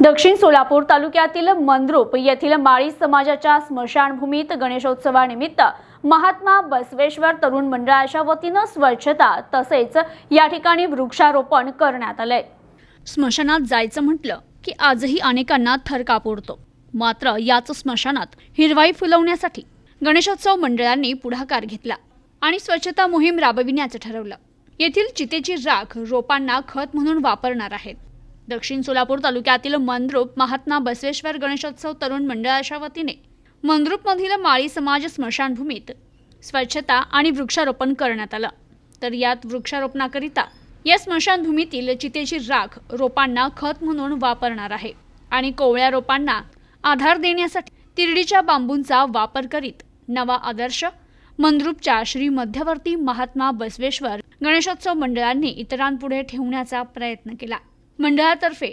दक्षिण सोलापूर तालुक्यातील मंद्रुप येथील माळी समाजाच्या स्मशानभूमीत गणेशोत्सवानिमित्त महात्मा बसवेश्वर तरुण मंडळाच्या वतीने स्वच्छता तसेच या ठिकाणी वृक्षारोपण करण्यात आले। स्मशानात जायचं म्हटलं की आजही अनेकांना थर कापूरतो। मात्र याच स्मशानात हिरवाई फुलवण्यासाठी गणेशोत्सव मंडळांनी पुढाकार घेतला आणि स्वच्छता मोहीम राबविण्याचं ठरवलं। येथील चितेची राख रोपांना खत म्हणून वापरणार आहेत। दक्षिण सोलापूर तालुक्यातील मंद्रुप महात्मा बसवेश्वर गणेशोत्सव तरुण मंडळाच्या वतीने मंद्रुपमधील माळी समाज स्मशानभूमीत स्वच्छता आणि वृक्षारोपण करण्यात आलं। तर यात वृक्षारोपणाकरिता या स्मशानभूमीतील चितेची राख रोपांना खत म्हणून वापरणार आहे आणि कोवळ्या रोपांना आधार देण्यासाठी तिरडीच्या बांबूंचा वापर करीत नवा आदर्श मंद्रुपच्या श्री मध्यवर्ती महात्मा बसवेश्वर गणेशोत्सव मंडळांनी इतरांपुढे ठेवण्याचा प्रयत्न केला। मंडळातर्फे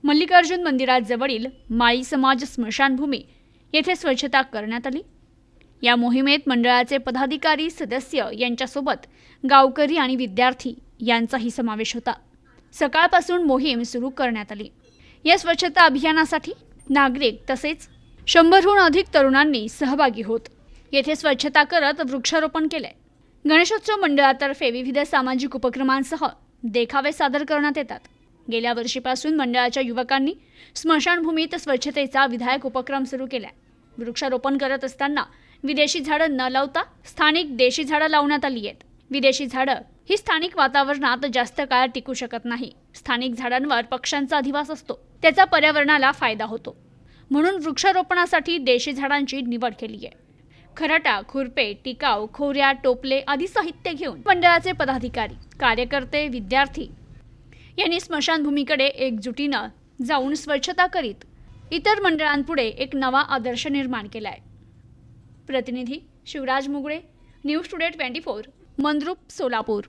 मल्लिकार्जुन मंदिराजवळील माळी समाज स्मशानभूमी येथे स्वच्छता करण्यात आली। या मोहिमेत मंडळाचे पदाधिकारी सदस्य यांच्यासोबत गावकरी आणि विद्यार्थी यांचाही समावेश होता। सकाळपासून मोहीम सुरू करण्यात आली। या स्वच्छता अभियानासाठी नागरिक तसेच 100हून अधिक तरुणांनी सहभागी होत येथे स्वच्छता करत वृक्षारोपण केले। गणेशोत्सव मंडळातर्फे विविध सामाजिक उपक्रमांसह देखावे सादर करण्यात येतात। गेल्या वर्षीपासून मंडळाच्या युवकांनी स्मशानभूमीत स्वच्छतेचा विधायक उपक्रम सुरू केला। वृक्षारोपण करत असताना विदेशी झाडं न लावता स्थानिक देशी झाडं लावण्यात आली आहेत। विदेशी झाडं ही स्थानिक वातावरणात जास्त काळ टिकू शकत नाही। स्थानिक झाडांवर पक्ष्यांचा अधिवास असतो, त्याचा पर्यावरणाला फायदा होतो, म्हणून वृक्षारोपणासाठी देशी झाडांची निवड केली आहे। खराटा, खुरपे, टिकाव, खोऱ्या, टोपले आदी साहित्य घेऊन मंडळाचे पदाधिकारी, कार्यकर्ते, विद्यार्थी यांनी स्मशानभूमीकडे एकजुटीनं जाऊन स्वच्छता करीत इतर मंडळांपुढे एक नवा आदर्श निर्माण केलाय। प्रतिनिधी शिवराज मुगळे, न्यूज टुडे 24, मंद्रुप, सोलापूर।